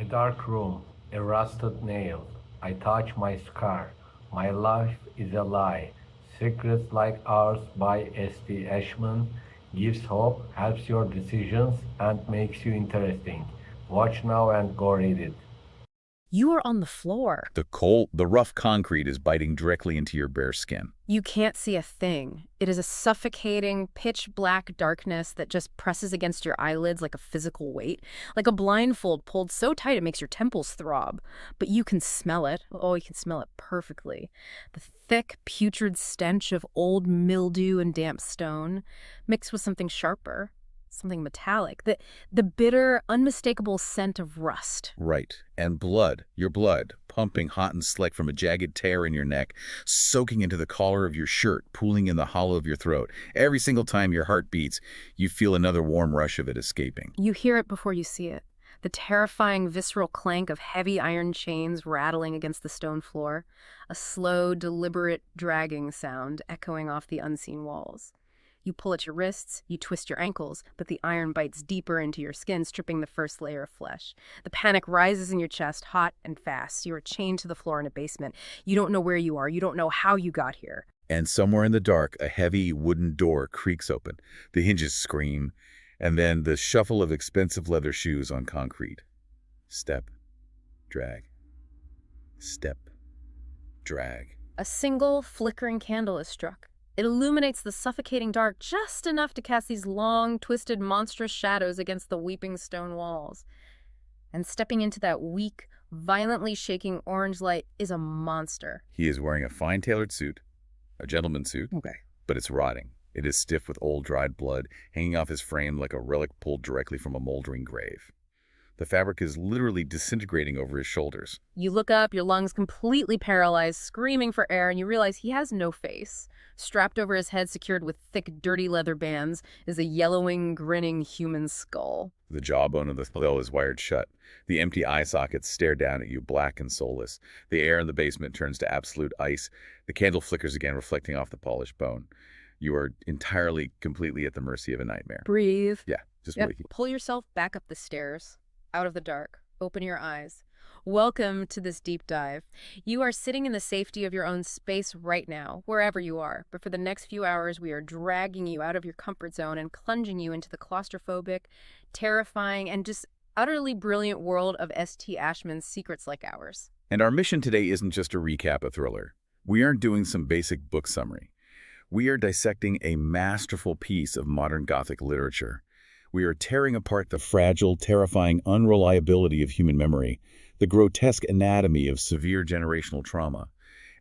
dark room, a rusted nail. I touch my scar. My life is a lie. Secrets like ours by S.T. Ashman gives hope, helps your decisions, and makes you interesting. Watch now and go read it. You are on the floor. The rough concrete is biting directly into your bare skin. You can't see a thing. It is a suffocating, pitch-black darkness that just presses against your eyelids like a physical weight, like a blindfold pulled so tight it makes your temples throb. But you can smell it. Oh, you can smell it perfectly. The thick, putrid stench of old mildew and damp stone, mixed with something sharper, something metallic, the bitter, unmistakable scent of rust. Right. And blood, your blood, pumping hot and slick from a jagged tear in your neck, soaking into the collar of your shirt, pooling in the hollow of your throat. Every single time your heart beats, you feel another warm rush of it escaping. You hear it before you see it. The terrifying, visceral clank of heavy iron chains rattling against the stone floor. A slow, deliberate dragging sound echoing off the unseen walls. You pull at your wrists, you twist your ankles, but the iron bites deeper into your skin, stripping the first layer of flesh. The panic rises in your chest, hot and fast. You are chained to the floor in a basement. You don't know where you are. You don't know how you got here. And somewhere in the dark, a heavy wooden door creaks open. The hinges scream, and then the shuffle of expensive leather shoes on concrete. Step, drag, step, drag. A single, flickering candle is struck. It illuminates the suffocating dark just enough to cast these long, twisted, monstrous shadows against the weeping stone walls. And stepping into that weak, violently shaking orange light is a monster. He is wearing a fine tailored suit, a gentleman's suit, Okay. but it's rotting. It is stiff with old dried blood, hanging off his frame like a relic pulled directly from a moldering grave. The fabric is literally disintegrating over his shoulders. You look up, your lungs completely paralyzed, screaming for air, and you realize he has no face. Strapped over his head, secured with thick, dirty leather bands, is a yellowing, grinning human skull. The jawbone of the skull is wired shut. The empty eye sockets stare down at you, black and soulless. The air in the basement turns to absolute ice. The candle flickers again, reflecting off the polished bone. You are entirely, completely at the mercy of a nightmare. Breathe. Yeah, just Yep. wait. Pull yourself back up the stairs, out of the dark. Open your eyes. Welcome to this deep dive. You are sitting in the safety of your own space right now, wherever you are. But for the next few hours, we are dragging you out of your comfort zone and plunging you into the claustrophobic, terrifying, and just utterly brilliant world of S.T. Ashman's Secrets Like Ours. And our mission today isn't just to recap a thriller. We aren't doing some basic book summary. We are dissecting a masterful piece of modern Gothic literature. We are tearing apart the fragile, terrifying unreliability of human memory, the grotesque anatomy of severe generational trauma,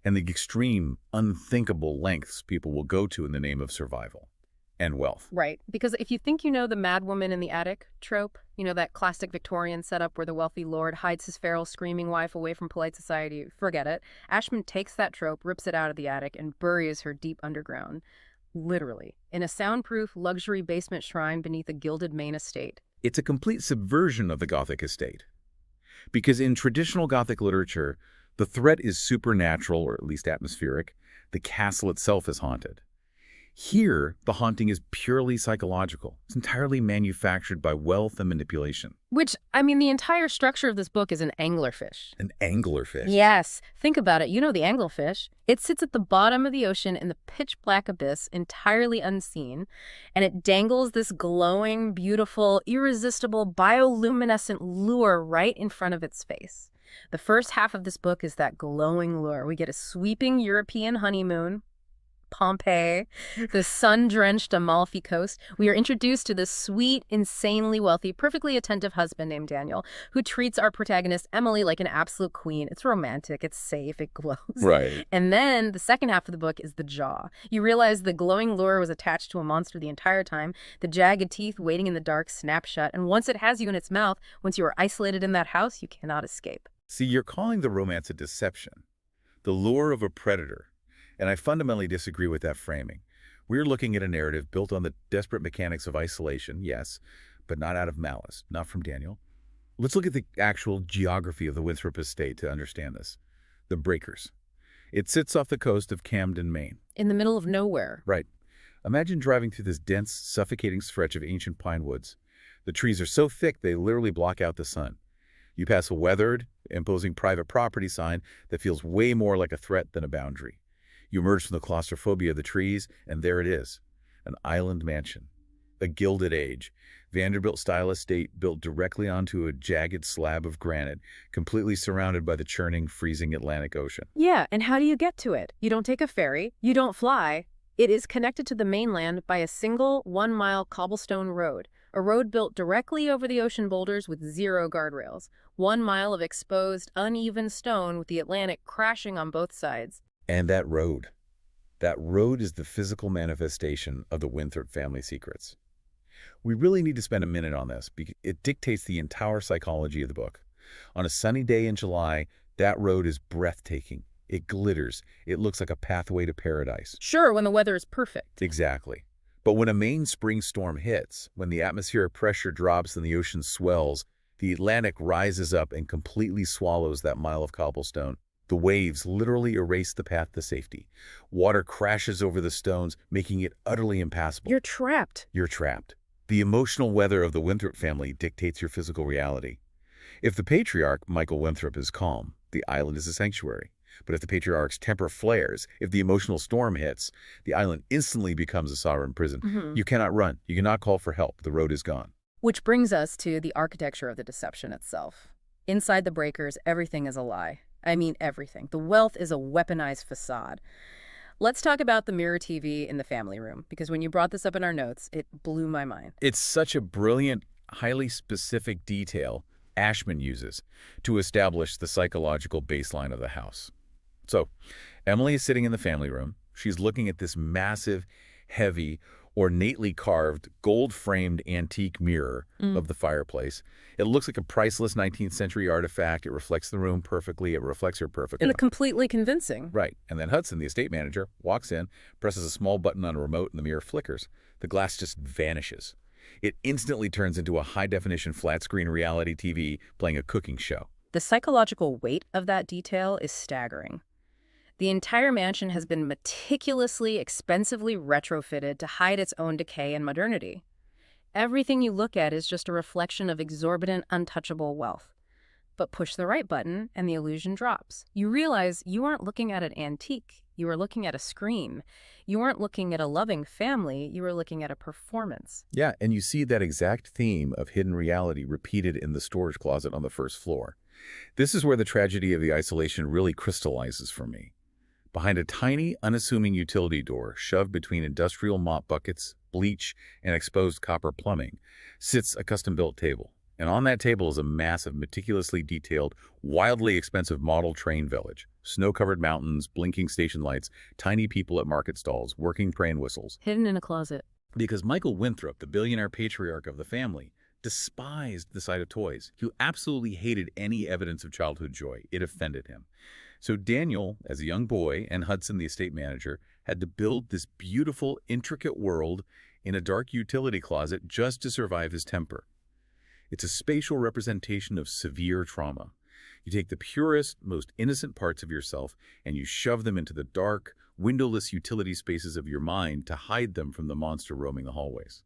and the extreme, unthinkable lengths people will go to in the name of survival and wealth. Right. Because if you think you know the Madwoman in the attic trope, you know, that classic Victorian setup where the wealthy lord hides his feral screaming wife away from polite society, forget it. Ashman takes that trope, rips it out of the attic, and buries her deep underground. Literally, in a soundproof luxury basement shrine beneath a gilded Maine estate. It's a complete subversion of the Gothic estate. Because in traditional Gothic literature, the threat is supernatural, or at least atmospheric. The castle itself is haunted. Here, the haunting is purely psychological. It's entirely manufactured by wealth and manipulation. Which, I mean, the entire structure of this book is an anglerfish. An anglerfish. Yes. Think about it. You know the anglerfish. It sits at the bottom of the ocean in the pitch-black abyss, entirely unseen, and it dangles this glowing, beautiful, irresistible, bioluminescent lure right in front of its face. The first half of this book is that glowing lure. We get a sweeping European honeymoon, Pompeii, the sun-drenched Amalfi Coast. We are introduced to this sweet, insanely wealthy, perfectly attentive husband named Daniel, who treats our protagonist, Emily, like an absolute queen. It's romantic, it's safe, it glows. Right. And then the second half of the book is the jaw. You realize the glowing lure was attached to a monster the entire time, the jagged teeth waiting in the dark snap shut, and once it has you in its mouth, once you are isolated in that house, you cannot escape. See, you're calling the romance a deception, the lure of a predator. And I fundamentally disagree with that framing. We're looking at a narrative built on the desperate mechanics of isolation, yes, but not out of malice, not from Daniel. Let's look at the actual geography of the Winthrop estate to understand this. The Breakers. It sits off the coast of Camden, Maine. In the middle of nowhere. Right. Imagine driving through this dense, suffocating stretch of ancient pine woods. The trees are so thick they literally block out the sun. You pass a weathered, imposing private property sign that feels way more like a threat than a boundary. You emerge from the claustrophobia of the trees, and there it is, an island mansion. A Gilded Age, Vanderbilt-style estate built directly onto a jagged slab of granite, completely surrounded by the churning, freezing Atlantic Ocean. Yeah, and how do you get to it? You don't take a ferry, you don't fly. It is connected to the mainland by a single 1-mile cobblestone road, a road built directly over the ocean boulders with 0 guardrails. 1 mile of exposed, uneven stone with the Atlantic crashing on both sides. And that road is the physical manifestation of the Winthrop family secrets. We really need to spend a minute on this because it dictates the entire psychology of the book. On a sunny day in July, that road is breathtaking. It glitters. It looks like a pathway to paradise. Sure, when the weather is perfect. Exactly. But when a Maine spring storm hits, when the atmospheric pressure drops and the ocean swells, the Atlantic rises up and completely swallows that mile of cobblestone. The waves literally erase the path to safety. Water crashes over the stones, making it utterly impassable. You're trapped. You're trapped. The emotional weather of the Winthrop family dictates your physical reality. If the patriarch, Michael Winthrop, is calm, the island is a sanctuary. But if the patriarch's temper flares, if the emotional storm hits, the island instantly becomes a sovereign prison. You cannot run. You cannot call for help. The road is gone. Which brings us to the architecture of the deception itself. Inside the breakers, everything is a lie. I mean everything. The wealth is a weaponized facade. Let's talk about the mirror TV in the family room, because when you brought this up in our notes, it blew my mind. It's such a brilliant, highly specific detail Ashman uses to establish the psychological baseline of the house. So, Emily is sitting in the family room. She's looking at this massive, heavy, ornately carved, gold-framed antique mirror of the fireplace. It looks like a priceless 19th century artifact. It reflects the room perfectly. It reflects her perfectly. And completely convincing. Right. And then Hudson, the estate manager, walks in, presses a small button on a remote, and the mirror flickers. The glass just vanishes. It instantly turns into a high-definition flat-screen reality TV playing a cooking show. The psychological weight of that detail is staggering. The entire mansion has been meticulously, expensively retrofitted to hide its own decay and modernity. Everything you look at is just a reflection of exorbitant, untouchable wealth. But push the right button and the illusion drops. You realize you aren't looking at an antique. You are looking at a screen. You aren't looking at a loving family. You are looking at a performance. Yeah, and you see that exact theme of hidden reality repeated in the storage closet on the first floor. This is where the tragedy of the isolation really crystallizes for me. Behind a tiny, unassuming utility door shoved between industrial mop buckets, bleach, and exposed copper plumbing sits a custom-built table. And on that table is a massive, meticulously detailed, wildly expensive model train village. Snow-covered mountains, blinking station lights, tiny people at market stalls, working train whistles. Hidden in a closet. Because Michael Winthrop, the billionaire patriarch of the family, despised the sight of toys. He absolutely hated any evidence of childhood joy. It offended him. So Daniel, as a young boy, and Hudson, the estate manager, had to build this beautiful, intricate world in a dark utility closet just to survive his temper. It's a spatial representation of severe trauma. You take the purest, most innocent parts of yourself and you shove them into the dark, windowless utility spaces of your mind to hide them from the monster roaming the hallways.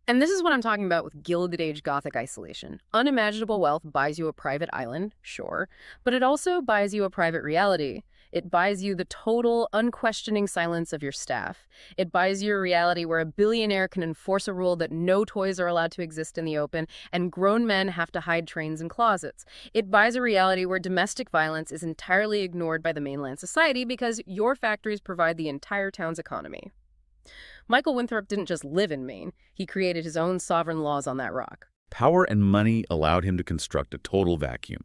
And this is what I'm talking about with Gilded Age Gothic isolation. Unimaginable wealth buys you a private island, sure, but it also buys you a private reality. It buys you the total, unquestioning silence of your staff. It buys you a reality where a billionaire can enforce a rule that no toys are allowed to exist in the open, and grown men have to hide trains in closets. It buys a reality where domestic violence is entirely ignored by the mainland society because your factories provide the entire town's economy. Michael Winthrop didn't just live in Maine. He created his own sovereign laws on that rock. Power and money allowed him to construct a total vacuum.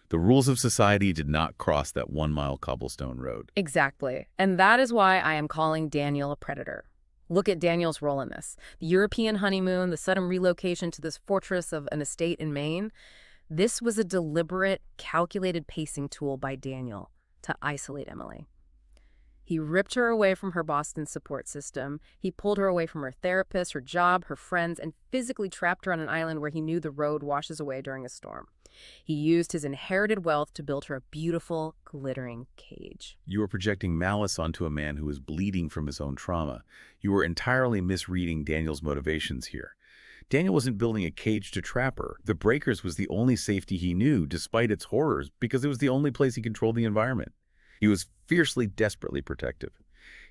The rules of society did not cross that 1-mile cobblestone road. Exactly. And that is why I am calling Daniel a predator. Look at Daniel's role in this. The European honeymoon, the sudden relocation to this fortress of an estate in Maine. This was a deliberate, calculated pacing tool by Daniel to isolate Emily. He ripped her away from her Boston support system. He pulled her away from her therapist, her job, her friends, and physically trapped her on an island where he knew the road washes away during a storm. He used his inherited wealth to build her a beautiful, glittering cage. You were projecting malice onto a man who was bleeding from his own trauma. You were entirely misreading Daniel's motivations here. Daniel wasn't building a cage to trap her. The breakers was the only safety he knew, despite its horrors, because it was the only place he controlled the environment. He was fiercely, desperately protective.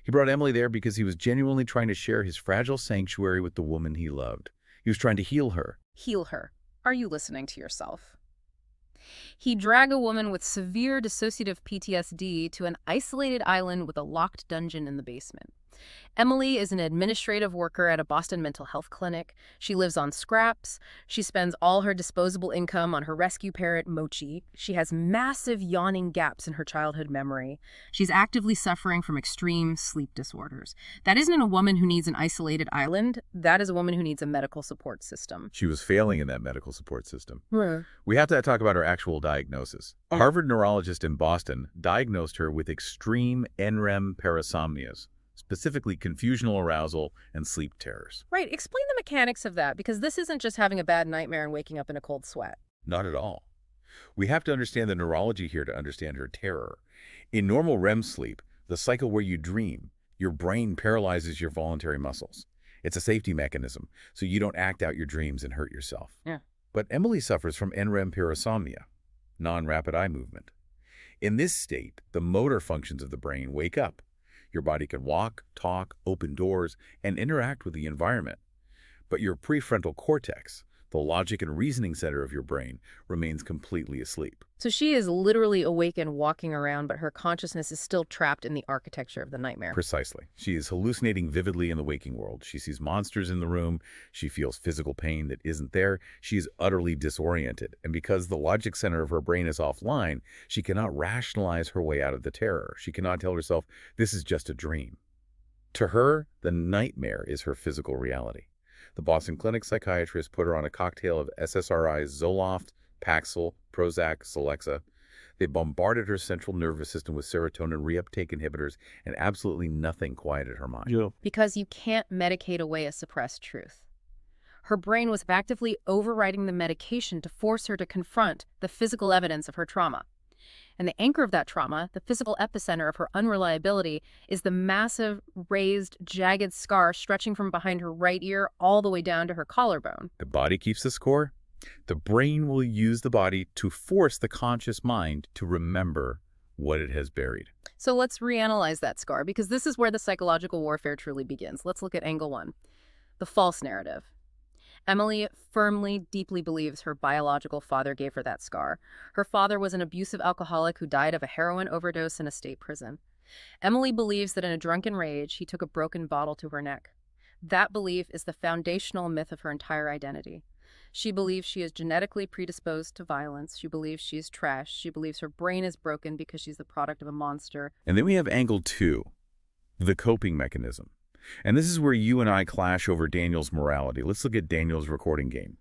He brought Emily there because he was genuinely trying to share his fragile sanctuary with the woman he loved. He was trying to heal her. Heal her. Are you listening to yourself? He dragged a woman with severe dissociative PTSD to an isolated island with a locked dungeon in the basement. Emily is an administrative worker at a Boston mental health clinic. She lives on scraps. She spends all her disposable income on her rescue parrot, Mochi. She has massive yawning gaps in her childhood memory. She's actively suffering from extreme sleep disorders. That isn't a woman who needs an isolated island. That is a woman who needs a medical support system. She was failing in that medical support system. We have to talk about her actual diagnosis. A Harvard neurologist in Boston diagnosed her with extreme NREM parasomnias, specifically confusional arousal and sleep terrors. Right. Explain the mechanics of that, because this isn't just having a bad nightmare and waking up in a cold sweat. Not at all. We have to understand the neurology here to understand her terror. In normal REM sleep, the cycle where you dream, your brain paralyzes your voluntary muscles. It's a safety mechanism, so you don't act out your dreams and hurt yourself. Yeah. But Emily suffers from NREM parasomnia, non-rapid eye movement. In this state, the motor functions of the brain wake up. Your body can walk, talk, open doors, and interact with the environment. But your prefrontal cortex, the logic and reasoning center of your brain, remains completely asleep. So she is literally awake and walking around, but her consciousness is still trapped in the architecture of the nightmare. Precisely. She is hallucinating vividly in the waking world. She sees monsters in the room. She feels physical pain that isn't there. She is utterly disoriented. And because the logic center of her brain is offline, she cannot rationalize her way out of the terror. She cannot tell herself, this is just a dream. To her, the nightmare is her physical reality. The Boston Clinic psychiatrist put her on a cocktail of SSRIs, Zoloft, Paxil, Prozac, Celexa. They bombarded her central nervous system with serotonin reuptake inhibitors, and absolutely nothing quieted her mind. Yeah. Because you can't medicate away a suppressed truth. Her brain was actively overriding the medication to force her to confront the physical evidence of her trauma. And the anchor of that trauma, the physical epicenter of her unreliability, is the massive, raised, jagged scar stretching from behind her right ear all the way down to her collarbone. The body keeps the score. The brain will use the body to force the conscious mind to remember what it has buried. So let's reanalyze that scar, because this is where the psychological warfare truly begins. Let's look at angle one, the false narrative. Emily firmly, deeply believes her biological father gave her that scar. Her father was an abusive alcoholic who died of a heroin overdose in a state prison. Emily believes that in a drunken rage, he took a broken bottle to her neck. That belief is the foundational myth of her entire identity. She believes she is genetically predisposed to violence. She believes she is trash. She believes her brain is broken because she's the product of a monster. And then we have angle two, the coping mechanism. And this is where you and I clash over Daniel's morality. Let's look at Daniel's recording game.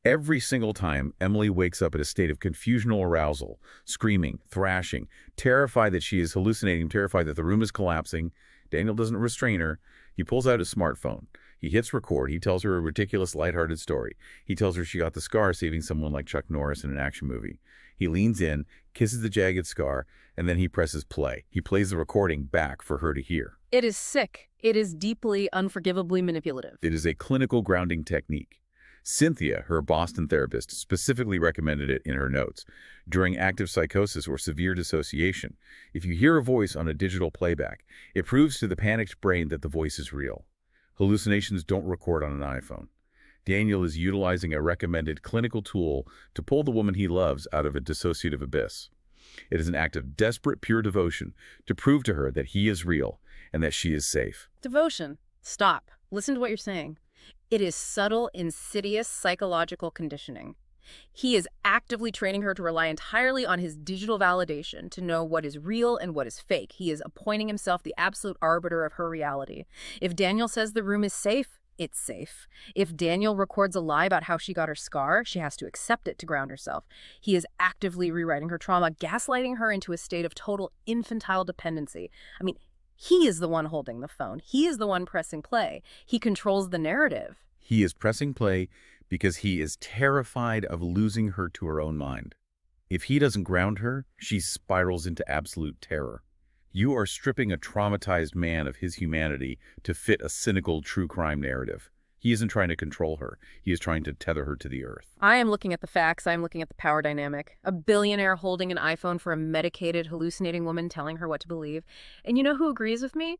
Every single time, Emily wakes up in a state of confusional arousal, screaming, thrashing, terrified that she is hallucinating, terrified that the room is collapsing. Daniel doesn't restrain her. He pulls out his smartphone. He hits record. He tells her a ridiculous, lighthearted story. He tells her she got the scar saving someone like Chuck Norris in an action movie. He leans in, kisses the jagged scar, and then he presses play. He plays the recording back for her to hear. It is sick. It is deeply, unforgivably manipulative. It is a clinical grounding technique. Cynthia, her Boston therapist, specifically recommended it in her notes. During active psychosis or severe dissociation, if you hear a voice on a digital playback, it proves to the panicked brain that the voice is real. Hallucinations don't record on an iPhone. Daniel is utilizing a recommended clinical tool to pull the woman he loves out of a dissociative abyss. It is an act of desperate, pure devotion to prove to her that he is real and that she is safe. Devotion. Stop. Listen to what you're saying. It is subtle, insidious psychological conditioning. He is actively training her to rely entirely on his digital validation to know what is real and what is fake. He is appointing himself the absolute arbiter of her reality. If Daniel says the room is safe, it's safe. If Daniel records a lie about how she got her scar, she has to accept it to ground herself. He is actively rewriting her trauma, gaslighting her into a state of total infantile dependency. I mean, he is the one holding the phone. He is the one pressing play. He controls the narrative. He is pressing play because he is terrified of losing her to her own mind. If he doesn't ground her, she spirals into absolute terror. You are stripping a traumatized man of his humanity to fit a cynical true crime narrative. He isn't trying to control her. He is trying to tether her to the earth. I am looking at the facts. I am looking at the power dynamic. A billionaire holding an iPhone for a medicated, hallucinating woman telling her what to believe. And you know who agrees with me?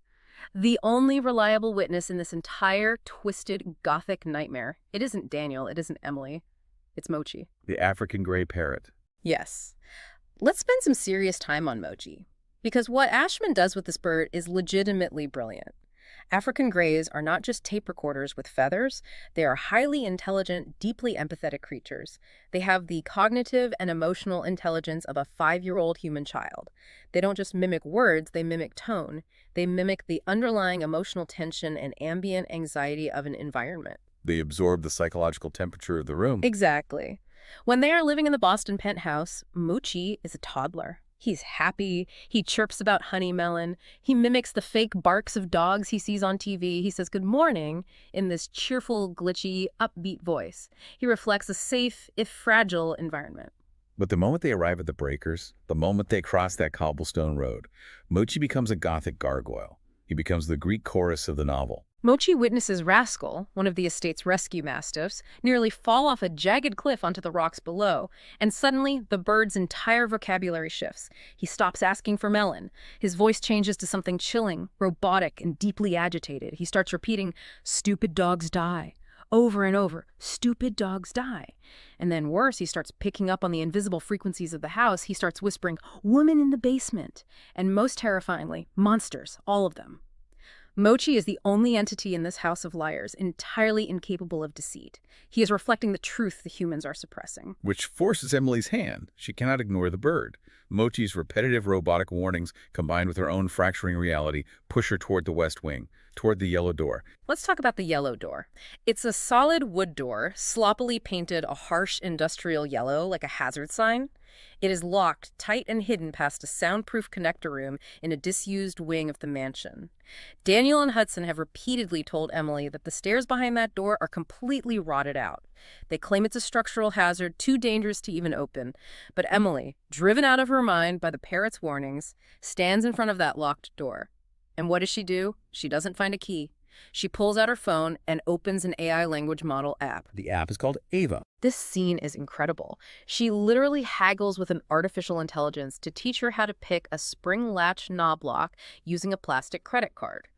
The only reliable witness in this entire twisted Gothic nightmare. It isn't Daniel. It isn't Emily. It's Mochi. The African gray parrot. Yes. Let's spend some serious time on Mochi. Because what Ashman does with this bird is legitimately brilliant. African greys are not just tape recorders with feathers. They are highly intelligent, deeply empathetic creatures. They have the cognitive and emotional intelligence of a 5-year-old human child. They don't just mimic words, they mimic tone. They mimic the underlying emotional tension and ambient anxiety of an environment. They absorb the psychological temperature of the room. Exactly. When they are living in the Boston penthouse, Mochi is a toddler. He's happy. He chirps about honey melon. He mimics the fake barks of dogs he sees on TV. He says good morning in this cheerful, glitchy, upbeat voice. He reflects a safe, if fragile, environment. But the moment they arrive at the breakers, the moment they cross that cobblestone road, Mochi becomes a Gothic gargoyle. He becomes the Greek chorus of the novel. Mochi witnesses Rascal, one of the estate's rescue mastiffs, nearly fall off a jagged cliff onto the rocks below, and suddenly the bird's entire vocabulary shifts. He stops asking for melon. His voice changes to something chilling, robotic, and deeply agitated. He starts repeating, "Stupid dogs die," over and over, "Stupid dogs die." And then worse, he starts picking up on the invisible frequencies of the house. He starts whispering, "Woman in the basement," and most terrifyingly, monsters, all of them. Mochi is the only entity in this house of liars entirely incapable of deceit. He is reflecting the truth the humans are suppressing. Which forces Emily's hand. She cannot ignore the bird. Mochi's repetitive robotic warnings, combined with her own fracturing reality, push her toward the west wing, toward the yellow door. Let's talk about the yellow door. It's a solid wood door, sloppily painted a harsh industrial yellow like a hazard sign. It is locked, tight and hidden past a soundproof connector room in a disused wing of the mansion. Daniel and Hudson have repeatedly told Emily that the stairs behind that door are completely rotted out. They claim it's a structural hazard, too dangerous to even open. But Emily, driven out of her mind by the parrot's warnings, stands in front of that locked door. And what does she do? She doesn't find a key. She pulls out her phone and opens an AI language model app. The app is called Ava. This scene is incredible. She literally haggles with an artificial intelligence to teach her how to pick a spring latch knob lock using a plastic credit card.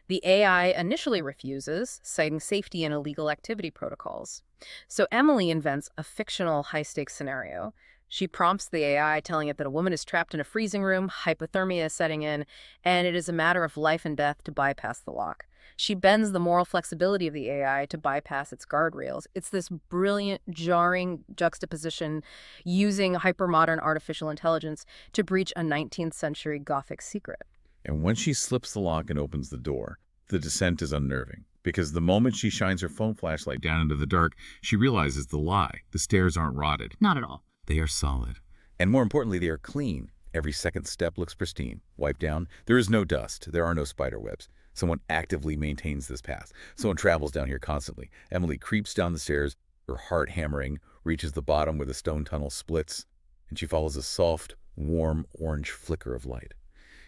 The AI initially refuses, citing safety and illegal activity protocols. So Emily invents a fictional high-stakes scenario. She prompts the AI, telling it that a woman is trapped in a freezing room, hypothermia is setting in, and it is a matter of life and death to bypass the lock. She bends the moral flexibility of the AI to bypass its guardrails. It's this brilliant, jarring juxtaposition using hypermodern artificial intelligence to breach a 19th century Gothic secret. And when she slips the lock and opens the door, the descent is unnerving. Because the moment she shines her phone flashlight down into the dark, she realizes the lie. The stairs aren't rotted. Not at all. They are solid. And more importantly, they are clean. Every second step looks pristine. Wiped down. There is no dust. There are no spider webs. Someone actively maintains this path. Someone travels down here constantly. Emily creeps down the stairs, her heart hammering, reaches the bottom where the stone tunnel splits, and she follows a soft, warm, orange flicker of light.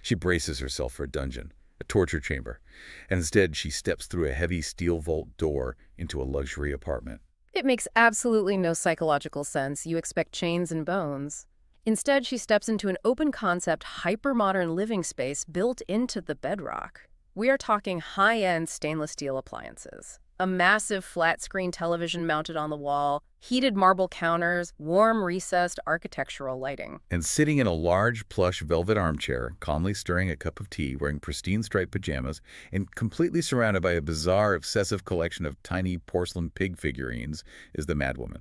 She braces herself for a dungeon, a torture chamber, and instead she steps through a heavy steel vault door into a luxury apartment. It makes absolutely no psychological sense. You expect chains and bones. Instead, she steps into an open-concept, hyper-modern living space built into the bedrock. We are talking high-end stainless steel appliances. A massive flat-screen television mounted on the wall, heated marble counters, warm, recessed architectural lighting. And sitting in a large, plush velvet armchair, calmly stirring a cup of tea, wearing pristine striped pajamas, and completely surrounded by a bizarre, obsessive collection of tiny porcelain pig figurines, is the Madwoman,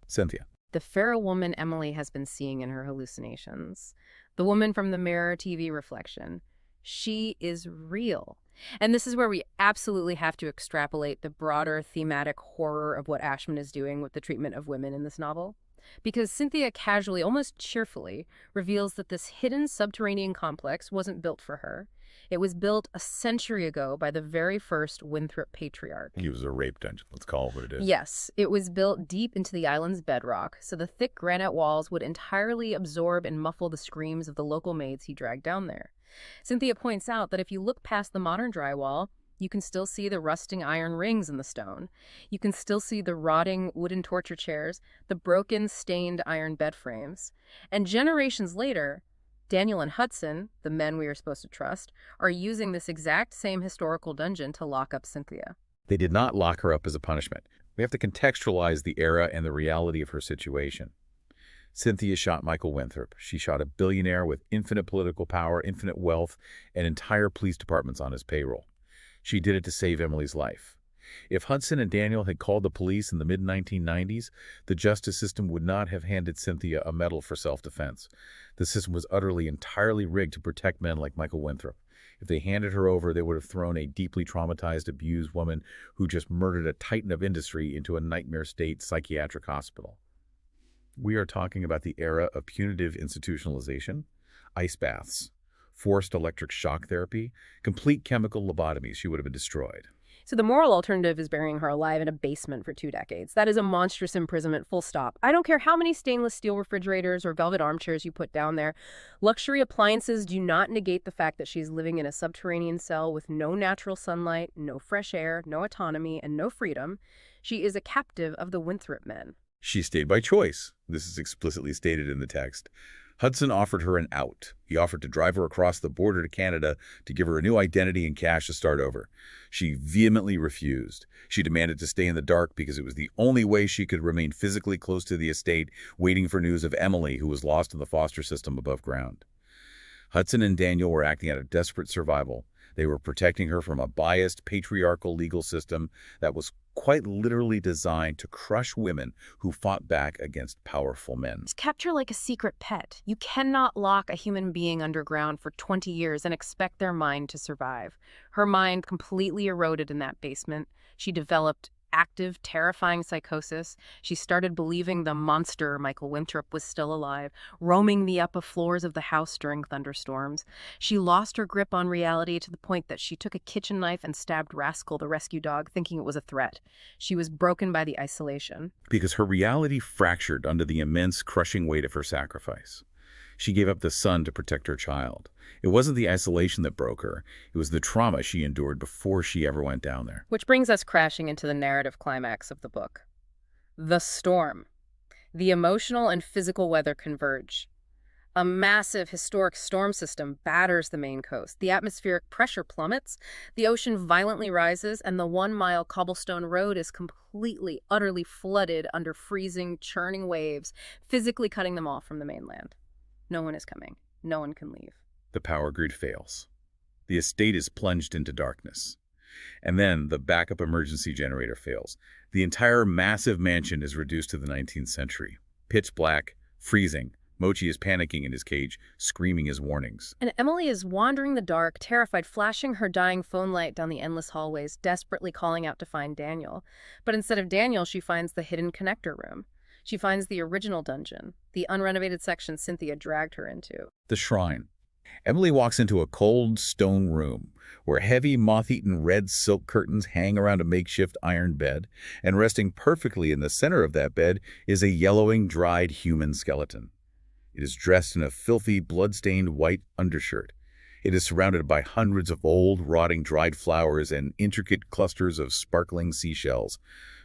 Cynthia. The feral woman Emily has been seeing in her hallucinations. The woman from the mirror TV reflection. She is real. And this is where we absolutely have to extrapolate the broader thematic horror of what Ashman is doing with the treatment of women in this novel. Because Cynthia casually, almost cheerfully, reveals that this hidden subterranean complex wasn't built for her. It was built a century ago by the very first Winthrop patriarch. He was a rape dungeon. Let's call it what it is. Yes, it was built deep into the island's bedrock, so the thick granite walls would entirely absorb and muffle the screams of the local maids he dragged down there. Cynthia points out that if you look past the modern drywall, You can still see the rusting iron rings in the stone. You can still see the rotting wooden torture chairs, the broken, stained iron bed frames. And generations later, Daniel and Hudson, the men we are supposed to trust, are using this exact same historical dungeon to lock up Cynthia. They did not lock her up as a punishment. We have to contextualize the era and the reality of her situation. Cynthia shot Michael Winthrop. She shot a billionaire with infinite political power, infinite wealth, and entire police departments on his payroll. She did it to save Emily's life. If Hudson and Daniel had called the police in the mid-1990s, the justice system would not have handed Cynthia a medal for self-defense. The system was utterly, entirely rigged to protect men like Michael Winthrop. If they handed her over, they would have thrown a deeply traumatized, abused woman who just murdered a titan of industry into a nightmare state psychiatric hospital. We are talking about the era of punitive institutionalization, ice baths, forced electric shock therapy, complete chemical lobotomies. She would have been destroyed. So the moral alternative is burying her alive in a basement for 2 decades. That is a monstrous imprisonment, full stop. I don't care how many stainless steel refrigerators or velvet armchairs you put down there. Luxury appliances do not negate the fact that she's living in a subterranean cell with no natural sunlight, no fresh air, no autonomy, and no freedom. She is a captive of the Winthrop men. She stayed by choice. This is explicitly stated in the text. Hudson offered her an out. He offered to drive her across the border to Canada to give her a new identity and cash to start over. She vehemently refused. She demanded to stay in the dark because it was the only way she could remain physically close to the estate, waiting for news of Emily, who was lost in the foster system above ground. Hudson and Daniel were acting out of desperate survival. They were protecting her from a biased, patriarchal legal system that was quite literally designed to crush women who fought back against powerful men. It's kept her like a secret pet. You cannot lock a human being underground for 20 years and expect their mind to survive. Her mind completely eroded in that basement. She developed active, terrifying psychosis. She started believing the monster, Michael Winthrop, was still alive, roaming the upper floors of the house during thunderstorms. She lost her grip on reality to the point that she took a kitchen knife and stabbed Rascal, the rescue dog, thinking it was a threat. She was broken by the isolation. Because her reality fractured under the immense, crushing weight of her sacrifice. She gave up the son to protect her child. It wasn't the isolation that broke her. It was the trauma she endured before she ever went down there. Which brings us crashing into the narrative climax of the book. The storm. The emotional and physical weather converge. A massive historic storm system batters the Maine coast. The atmospheric pressure plummets, the ocean violently rises, and the 1-mile cobblestone road is completely, utterly flooded under freezing, churning waves, physically cutting them off from the mainland. No one is coming. No one can leave. The power grid fails. The estate is plunged into darkness. And then the backup emergency generator fails. The entire massive mansion is reduced to the 19th century. Pitch black, freezing. Mochi is panicking in his cage, screaming his warnings. And Emily is wandering the dark, terrified, flashing her dying phone light down the endless hallways, desperately calling out to find Daniel. But instead of Daniel, she finds the hidden connector room. She finds the original dungeon, the unrenovated section Cynthia dragged her into. The shrine. Emily walks into a cold stone room where heavy, moth-eaten red silk curtains hang around a makeshift iron bed, and resting perfectly in the center of that bed is a yellowing, dried human skeleton. It is dressed in a filthy, blood-stained white undershirt. It is surrounded by hundreds of old, rotting, dried flowers and intricate clusters of sparkling seashells.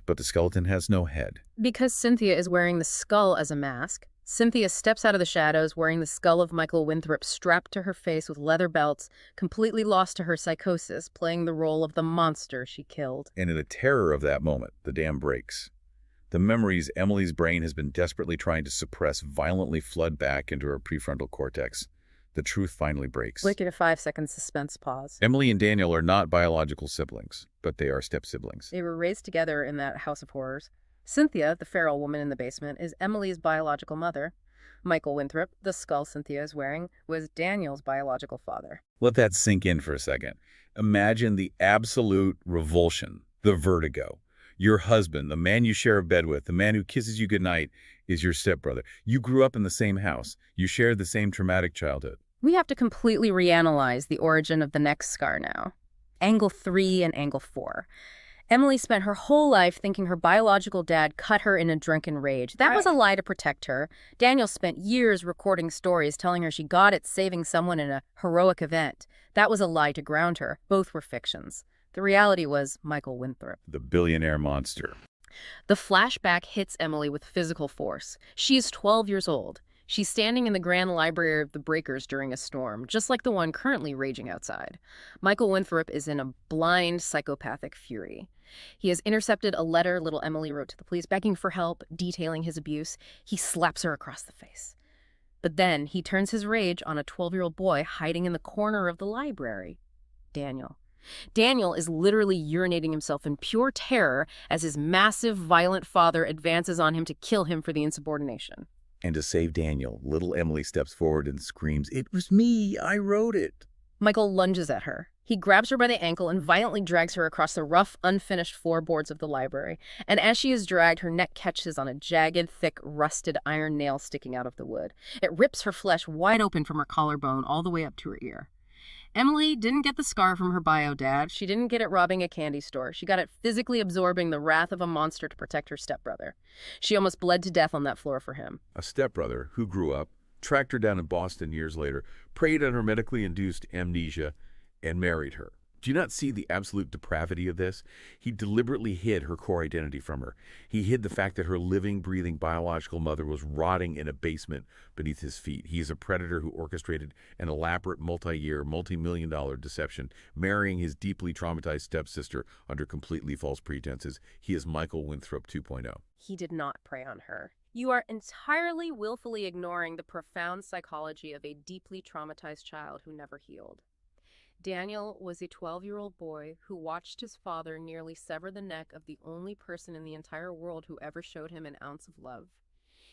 But the skeleton has no head. Because Cynthia is wearing the skull as a mask, Cynthia steps out of the shadows wearing the skull of Michael Winthrop strapped to her face with leather belts, completely lost to her psychosis, playing the role of the monster she killed. And in the terror of that moment, the dam breaks. The memories Emily's brain has been desperately trying to suppress violently flood back into her prefrontal cortex. The truth finally breaks. Click at a 5-second suspense pause. Emily and Daniel are not biological siblings, but they are step-siblings. They were raised together in that house of horrors. Cynthia, the feral woman in the basement, is Emily's biological mother. Michael Winthrop, the skull Cynthia is wearing, was Daniel's biological father. Let that sink in for a second. Imagine the absolute revulsion, the vertigo. Your husband, the man you share a bed with, the man who kisses you goodnight, is your stepbrother. You grew up in the same house. You shared the same traumatic childhood. We have to completely reanalyze the origin of the next scar now. Angle 3 and Angle 4. Emily spent her whole life thinking her biological dad cut her in a drunken rage. That was a lie to protect her. Daniel spent years recording stories telling her she got it saving someone in a heroic event. That was a lie to ground her. Both were fictions. The reality was Michael Winthrop. The billionaire monster. The flashback hits Emily with physical force. She is 12 years old. She's standing in the Grand Library of the Breakers during a storm, just like the one currently raging outside. Michael Winthrop is in a blind, psychopathic fury. He has intercepted a letter little Emily wrote to the police begging for help, detailing his abuse. He slaps her across the face. But then he turns his rage on a 12-year-old boy hiding in the corner of the library, Daniel. Daniel is literally urinating himself in pure terror as his massive, violent father advances on him to kill him for the insubordination. And to save Daniel, little Emily steps forward and screams, "It was me! I wrote it!" Michael lunges at her. He grabs her by the ankle and violently drags her across the rough, unfinished floorboards of the library. And as she is dragged, her neck catches on a jagged, thick, rusted iron nail sticking out of the wood. It rips her flesh wide open from her collarbone all the way up to her ear. Emily didn't get the scar from her bio dad. She didn't get it robbing a candy store. She got it physically absorbing the wrath of a monster to protect her stepbrother. She almost bled to death on that floor for him. A stepbrother who grew up, tracked her down in Boston years later, preyed on her medically induced amnesia, and married her. Do you not see the absolute depravity of this? He deliberately hid her core identity from her. He hid the fact that her living, breathing biological mother was rotting in a basement beneath his feet. He is a predator who orchestrated an elaborate multi-year, multi-million-dollar deception, marrying his deeply traumatized stepsister under completely false pretenses. He is Michael Winthrop 2.0. He did not prey on her. You are entirely willfully ignoring the profound psychology of a deeply traumatized child who never healed. Daniel was a 12-year-old boy who watched his father nearly sever the neck of the only person in the entire world who ever showed him an ounce of love.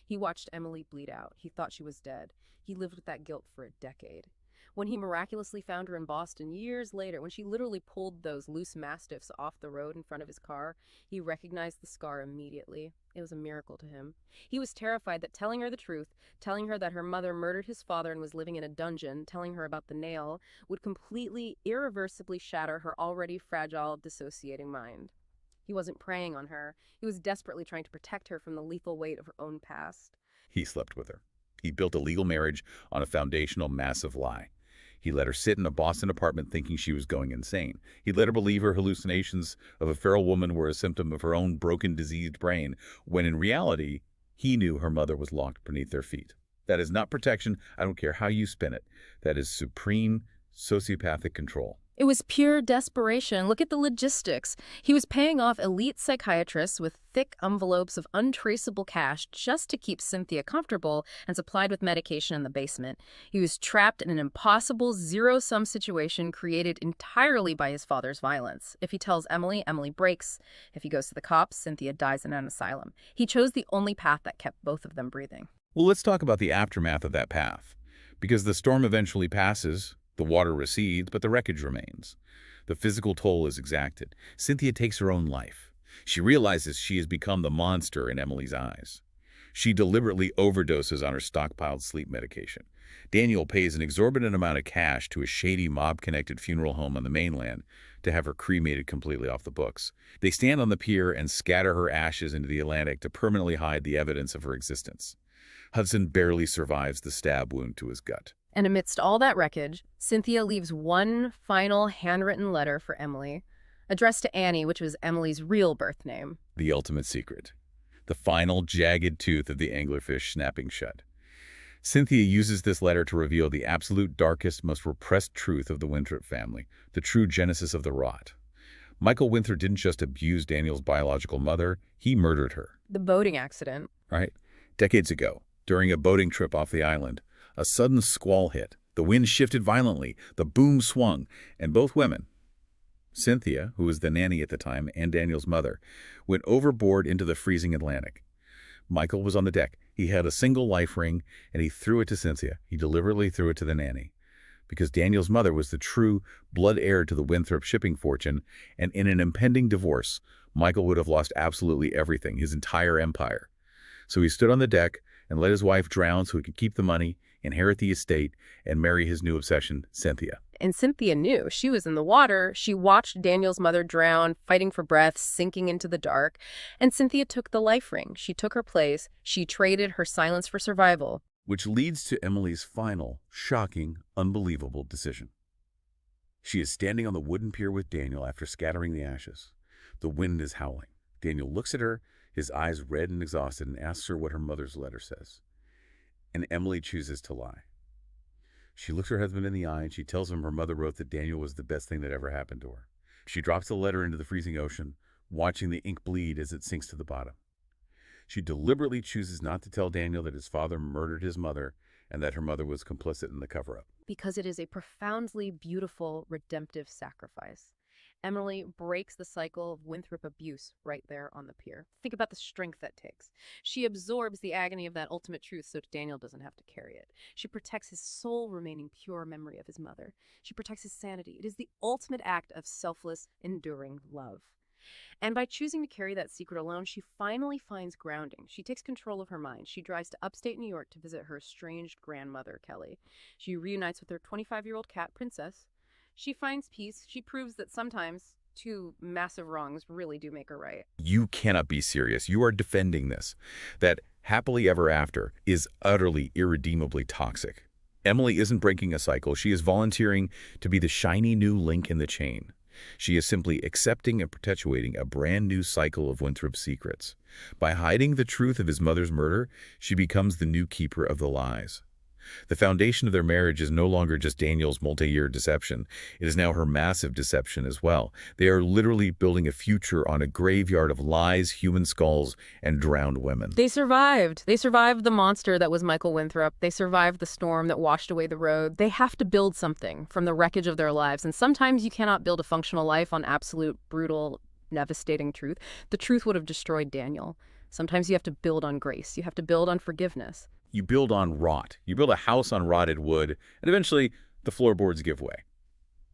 He watched Emily bleed out. He thought she was dead. He lived with that guilt for a decade. When he miraculously found her in Boston years later, when she literally pulled those loose mastiffs off the road in front of his car, he recognized the scar immediately. It was a miracle to him. He was terrified that telling her the truth, telling her that her mother murdered his father and was living in a dungeon, telling her about the nail, would completely, irreversibly shatter her already fragile, dissociating mind. He wasn't preying on her. He was desperately trying to protect her from the lethal weight of her own past. He slept with her. He built a legal marriage on a foundational, massive lie. He let her sit in a Boston apartment thinking she was going insane. He let her believe her hallucinations of a feral woman were a symptom of her own broken, diseased brain, when in reality, he knew her mother was locked beneath their feet. That is not protection. I don't care how you spin it. That is supreme sociopathic control. It was pure desperation. Look at the logistics. He was paying off elite psychiatrists with thick envelopes of untraceable cash just to keep Cynthia comfortable and supplied with medication in the basement. He was trapped in an impossible zero-sum situation created entirely by his father's violence. If he tells Emily, Emily breaks. If he goes to the cops, Cynthia dies in an asylum. He chose the only path that kept both of them breathing. Well, let's talk about the aftermath of that path. Because the storm eventually passes, the water recedes, but the wreckage remains. The physical toll is exacted. Cynthia takes her own life. She realizes she has become the monster in Emily's eyes. She deliberately overdoses on her stockpiled sleep medication. Daniel pays an exorbitant amount of cash to a shady mob-connected funeral home on the mainland to have her cremated completely off the books. They stand on the pier and scatter her ashes into the Atlantic to permanently hide the evidence of her existence. Hudson barely survives the stab wound to his gut. And amidst all that wreckage, Cynthia leaves one final handwritten letter for Emily, addressed to Annie, which was Emily's real birth name. The ultimate secret. The final jagged tooth of the anglerfish snapping shut. Cynthia uses this letter to reveal the absolute darkest, most repressed truth of the Winthrop family, the true genesis of the rot. Michael Winthrop didn't just abuse Daniel's biological mother, he murdered her. The boating accident. Right? Decades ago, during a boating trip off the island, a sudden squall hit. The wind shifted violently, the boom swung, and both women, Cynthia, who was the nanny at the time, and Daniel's mother, went overboard into the freezing Atlantic. Michael was on the deck. He had a single life ring, and he threw it to Cynthia. He deliberately threw it to the nanny. Because Daniel's mother was the true blood heir to the Winthrop shipping fortune, and in an impending divorce, Michael would have lost absolutely everything, his entire empire. So he stood on the deck and let his wife drown so he could keep the money, inherit the estate, and marry his new obsession, Cynthia. And Cynthia knew. She was in the water. She watched Daniel's mother drown, fighting for breath, sinking into the dark. And Cynthia took the life ring. She took her place. She traded her silence for survival. Which leads to Emily's final, shocking, unbelievable decision. She is standing on the wooden pier with Daniel after scattering the ashes. The wind is howling. Daniel looks at her, his eyes red and exhausted, and asks her what her mother's letter says. And Emily chooses to lie. She looks her husband in the eye and she tells him her mother wrote that Daniel was the best thing that ever happened to her. She drops the letter into the freezing ocean, watching the ink bleed as it sinks to the bottom. She deliberately chooses not to tell Daniel that his father murdered his mother and that her mother was complicit in the cover-up. Because it is a profoundly beautiful, redemptive sacrifice. Emily breaks the cycle of Winthrop abuse right there on the pier. Think about the strength that takes. She absorbs the agony of that ultimate truth so Daniel doesn't have to carry it. She protects his sole remaining pure memory of his mother. She protects his sanity. It is the ultimate act of selfless, enduring love. And by choosing to carry that secret alone, she finally finds grounding. She takes control of her mind. She drives to upstate New York to visit her estranged grandmother, Kelly. She reunites with her 25-year-old cat, Princess. She finds peace. She proves that sometimes two massive wrongs really do make her right. You cannot be serious. You are defending this. That happily ever after is utterly, irredeemably toxic. Emily isn't breaking a cycle. She is volunteering to be the shiny new link in the chain. She is simply accepting and perpetuating a brand new cycle of Winthrop's secrets. By hiding the truth of his mother's murder, she becomes the new keeper of the lies. The foundation of their marriage is no longer just Daniel's multi-year deception. It is now her massive deception as well. They are literally building a future on a graveyard of lies, human skulls, and drowned women. They survived. They survived the monster that was Michael Winthrop. They survived the storm that washed away the road. They have to build something from the wreckage of their lives. And sometimes you cannot build a functional life on absolute, brutal, devastating truth. The truth would have destroyed Daniel. Sometimes you have to build on grace. You have to build on forgiveness. You build on rot. You build a house on rotted wood, and eventually the floorboards give way.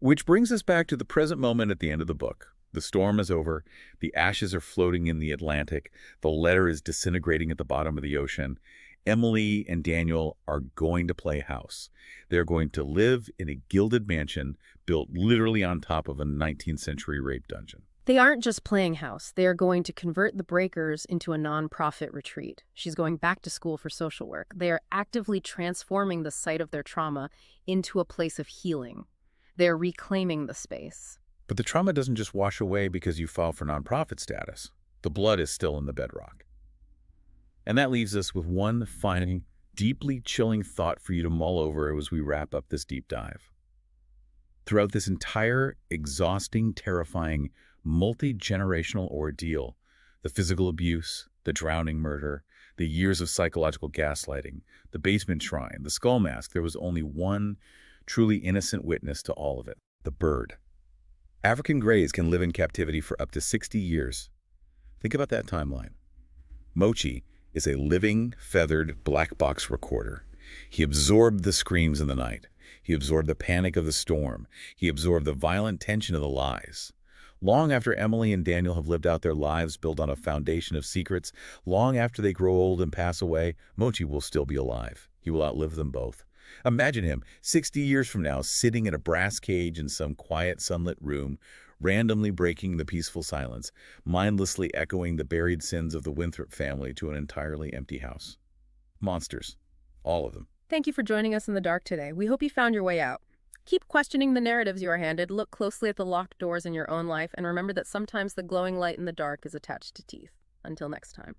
Which brings us back to the present moment at the end of the book. The storm is over. The ashes are floating in the Atlantic. The letter is disintegrating at the bottom of the ocean. Emily and Daniel are going to play house. They're going to live in a gilded mansion built literally on top of a 19th century rape dungeon. They aren't just playing house. They are going to convert the Breakers into a nonprofit retreat. She's going back to school for social work. They are actively transforming the site of their trauma into a place of healing. They're reclaiming the space. But the trauma doesn't just wash away because you file for nonprofit status. The blood is still in the bedrock. And that leaves us with one final, deeply chilling thought for you to mull over as we wrap up this deep dive. Throughout this entire exhausting, terrifying, multi-generational ordeal, the physical abuse, the drowning murder, the years of psychological gaslighting, the basement shrine, the skull mask, there was only one truly innocent witness to all of it: the bird. African greys can live in captivity for up to 60 years. Think about that timeline. Mochi is a living, feathered black box recorder. He absorbed the screams in the night. He absorbed the panic of the storm. He absorbed the violent tension of the lies. Long after Emily and Daniel have lived out their lives built on a foundation of secrets, long after they grow old and pass away, Mochi will still be alive. He will outlive them both. Imagine him 60 years from now sitting in a brass cage in some quiet sunlit room, randomly breaking the peaceful silence, mindlessly echoing the buried sins of the Winthrop family to an entirely empty house. Monsters. All of them. Thank you for joining us in the dark today. We hope you found your way out. Keep questioning the narratives you are handed, look closely at the locked doors in your own life, and remember that sometimes the glowing light in the dark is attached to teeth. Until next time.